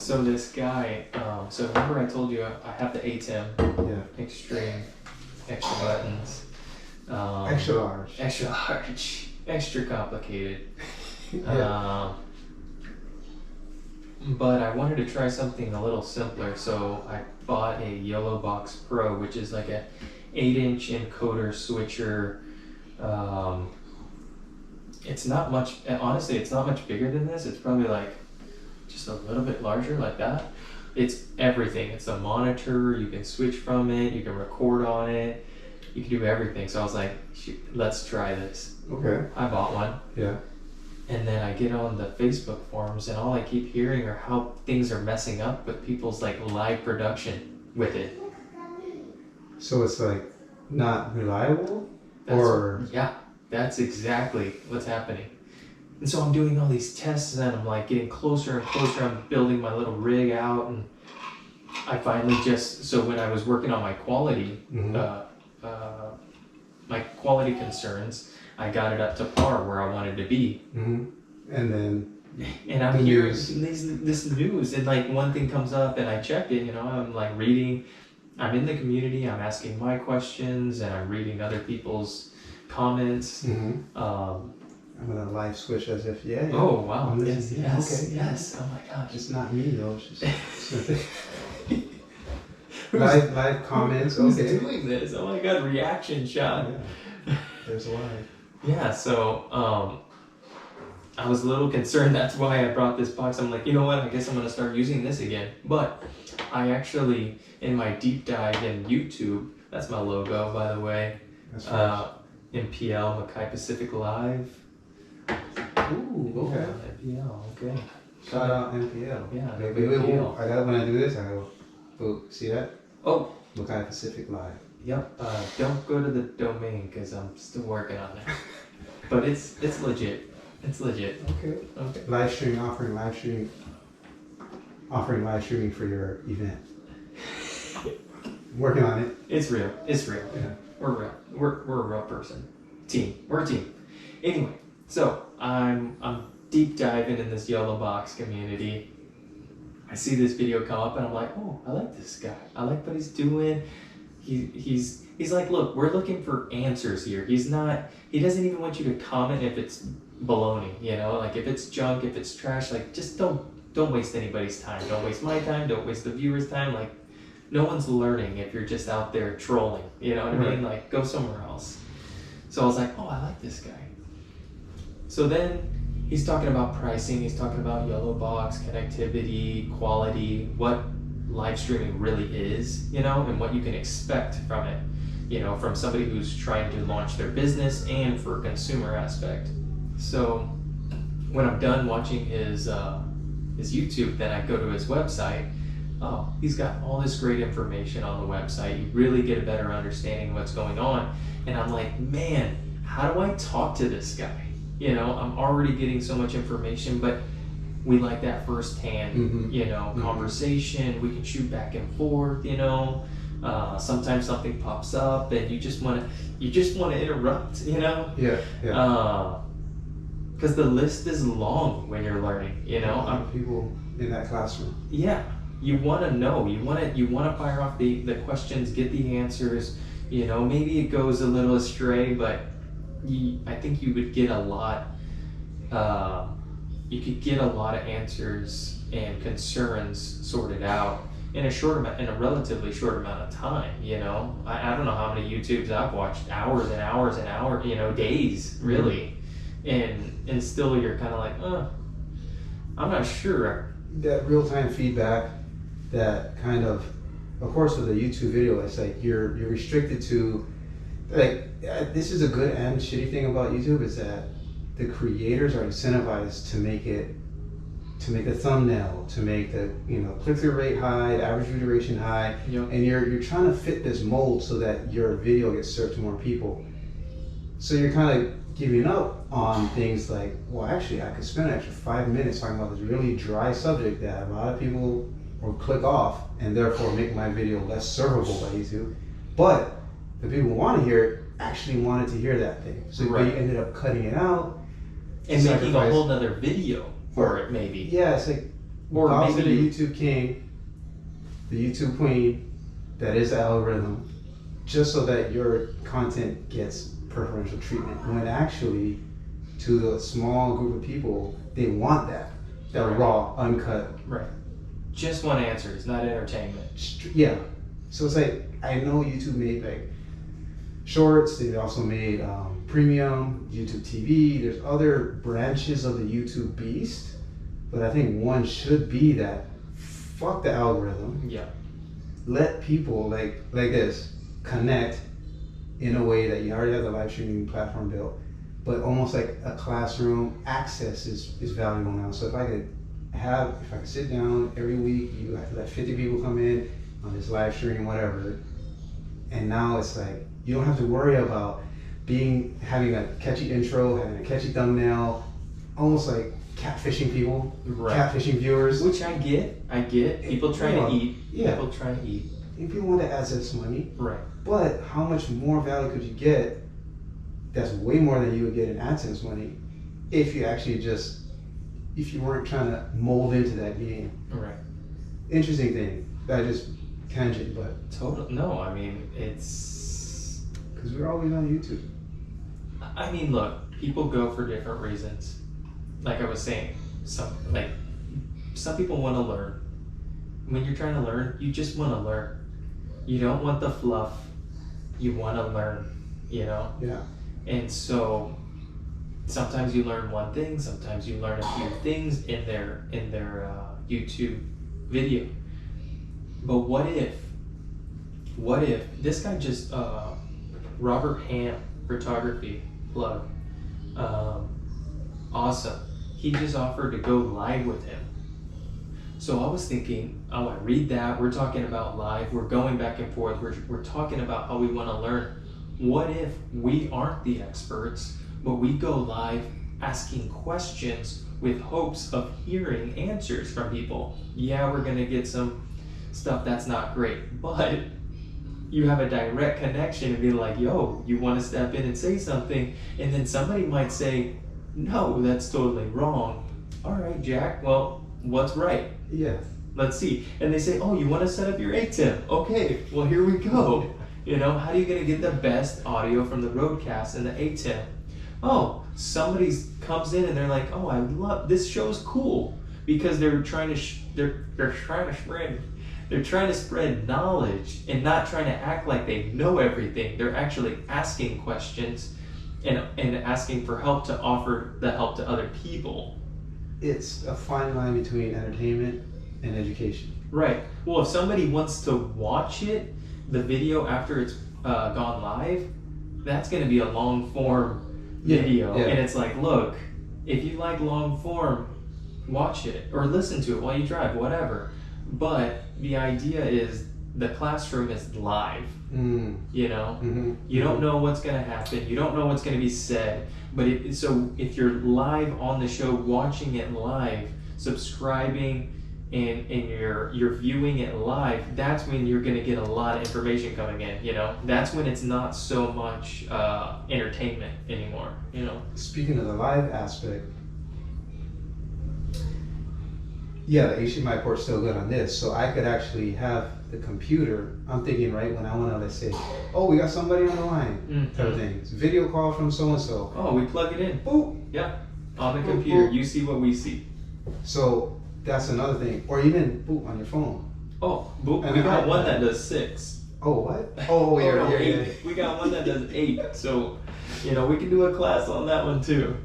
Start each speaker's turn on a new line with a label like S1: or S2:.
S1: So this guy, so remember I told you I have the ATEM,
S2: Yeah.
S1: extreme, extra buttons,
S2: Extra large.
S1: extra large, extra complicated.
S2: Yeah.
S1: But I wanted to try something a little simpler, so I bought a Yellow Box Pro, which is like a 8-inch encoder switcher. It's not much, honestly, it's not much bigger than this. It's probably like just a little bit larger, like that. It's everything. It's a monitor, you can switch from it, you can record on it, you can do everything. So I was like, shoot, let's try this.
S2: Okay.
S1: I bought one.
S2: Yeah.
S1: And then I get on the Facebook forums, and all I keep hearing are how things are messing up with people's like live production with it.
S2: So it's like not reliable?
S1: Yeah, that's exactly what's happening. And so I'm doing all these tests, and I'm like getting closer and closer. I'm building my little rig out, and I finally so when I was working on my quality, my quality concerns, I got it up to par where I wanted to be.
S2: Mm-hmm. And
S1: I'm hearing this news, and like one thing comes up, and I check it. I'm like reading. I'm in the community. I'm asking my questions, and I'm reading other people's comments.
S2: Mm-hmm. I'm gonna live switch as if
S1: Oh wow! Yes.
S2: Okay.
S1: Yes. Oh my gosh!
S2: It's not me though. It's just live comments.
S1: Who's doing this? Oh my god! Reaction shot.
S2: Yeah. There's live.
S1: Yeah. So I was a little concerned. That's why I brought this box. I'm like, you know what? I guess I'm gonna start using this again. But I actually, in my deep dive in YouTube, that's my logo, by the way.
S2: That's right.
S1: MPL, Mackay Pacific Live.
S2: Ooh, okay.
S1: Yeah, MPL, okay.
S2: Shout out MPL.
S1: Yeah,
S2: Wait,
S1: MPL.
S2: I gotta, when I do this, I go, oh, see that?
S1: Oh.
S2: Mackay Pacific Live.
S1: Yep. Don't go to the domain because I'm still working on it. But it's legit. It's legit.
S2: Okay. Offering live streaming for your event. Working on it.
S1: It's real.
S2: Yeah.
S1: We're real. We're a real person. Team. We're a team. Anyway, so I'm deep diving in this Yellow Box community. I see this video come up, and I'm like, oh, I like this guy. I like what he's doing. He's like, look, we're looking for answers here. He doesn't even want you to comment if it's baloney, like if it's junk, if it's trash, like just don't waste anybody's time. Don't waste my time. Don't waste the viewer's time. Like, no one's learning if you're just out there trolling. You know what I mean? Like, go somewhere else. So I was like, oh, I like this guy. So then he's talking about pricing. He's talking about Yellow Box, connectivity, quality, what live streaming really is, and what you can expect from it, from somebody who's trying to launch their business and for consumer aspect. So when I'm done watching his YouTube, then I go to his website. Oh, he's got all this great information on the website. You really get a better understanding of what's going on. And I'm like, man, how do I talk to this guy? I'm already getting so much information, but we like that firsthand, conversation. We can shoot back and forth, sometimes something pops up and you just want to interrupt,
S2: Yeah.
S1: Because the list is long when you're learning,
S2: people in that classroom.
S1: Yeah. You want to know, you want to fire off the questions, get the answers, maybe it goes a little astray, but I think you would get a lot, you could get a lot of answers and concerns sorted out in a relatively short amount of time, I don't know how many YouTubes I've watched, hours and hours and hours, days, really, and still you're kind of like, I'm not sure.
S2: That real-time feedback, that kind of course with a YouTube video, it's like you're restricted to, like, this is a good and shitty thing about YouTube, is that the creators are incentivized to make the thumbnail, to make the click-through rate high, average view duration high, and you're trying to fit this mold so that your video gets served to more people. So you're kind of giving up on things like, well, actually, I could spend an extra 5 minutes talking about this really dry subject that a lot of people will click off, and therefore make my video less servable by YouTube. But the people who want to hear it actually wanted to hear that thing. So they ended up cutting it out.
S1: And making a whole nother video for it, maybe.
S2: Yeah, it's like,
S1: Or
S2: Boss of
S1: maybe
S2: the YouTube king, the YouTube queen, that is the algorithm, just so that your content gets preferential treatment. When actually, to the small group of people, they want that
S1: Right.
S2: raw, uncut.
S1: right. Just want answers, not entertainment.
S2: Yeah. So it's like, I know YouTube made like shorts. They also made premium YouTube TV. There's other branches of the YouTube beast, but I think one should be that fuck the algorithm.
S1: Yeah.
S2: Let people like this connect in a way that you already have the live streaming platform built, but almost like a classroom. Access is valuable now. So if I could sit down every week, you have to let 50 people come in on this live stream, whatever, and now it's like you don't have to worry about having a catchy intro, having a catchy thumbnail, almost like catfishing people,
S1: Right.
S2: catfishing viewers.
S1: Which I get. People trying to eat.
S2: Yeah.
S1: People trying to eat.
S2: And people want to access money,
S1: Right.
S2: but how much more value could you get? That's way more than you would get in AdSense money if you actually if you weren't trying to mold into that game.
S1: Right.
S2: Interesting thing. That just tangent, but
S1: Total. No, I mean it's.
S2: because we're always on YouTube.
S1: I mean, look, people go for different reasons. Like I was saying, some people want to learn. When you're trying to learn, you just want to learn. You don't want the fluff. You want to learn. You know.
S2: Yeah.
S1: And so sometimes you learn one thing. Sometimes you learn a few things in their YouTube video. But what if this guy just Robert Ham photography plug, awesome. He just offered to go live with him. So I was thinking, oh, I read that. We're talking about live. We're going back and forth. We're talking about how we want to learn. What if we aren't the experts, but we go live asking questions with hopes of hearing answers from people? Yeah, we're going to get some stuff that's not great, but you have a direct connection and be like, yo, you want to step in and say something, and then somebody might say, no, that's totally wrong. All right, Jack, well, what's right?
S2: Yeah.
S1: Let's see. And they say, oh, you want to set up your ATEM? Okay, well, here we go. You know, how are you going to get the best audio from the roadcast and the ATEM? Oh, somebody comes in and they're like, oh, I love this show's cool, because they're trying to spread knowledge and not trying to act like they know everything. They're actually asking questions and asking for help to offer the help to other people.
S2: It's a fine line between entertainment and education.
S1: Right. Well, if somebody wants to watch it, the video after it's gone live, that's going to be a long form video.
S2: Yeah.
S1: And it's like, look, if you like long form, watch it or listen to it while you drive, whatever. But the idea is the classroom is live. You know, you don't know what's going to happen. You don't know what's going to be said. But if you're live on the show, watching it live, subscribing, and you're viewing it live, that's when you're going to get a lot of information coming in. You know, that's when it's not so much entertainment anymore. You know.
S2: Speaking of the live aspect, yeah, the HDMI port's still good on this, so I could actually have the computer. I'm thinking, right, when I want to, let's say, oh, we got somebody on the line, type of thing. It's a video call from so and so.
S1: Oh, we plug it in.
S2: Boop.
S1: Yeah, on the computer, you see what we see.
S2: So that's another thing, or even boop on your phone.
S1: Oh, boop.
S2: And
S1: We
S2: an
S1: got one
S2: iPad.
S1: that does 6.
S2: Oh, what? Oh, yeah,
S1: no,
S2: yeah,
S1: 8.
S2: yeah.
S1: We got one that does 8. So, you know, we can do a class on that one too.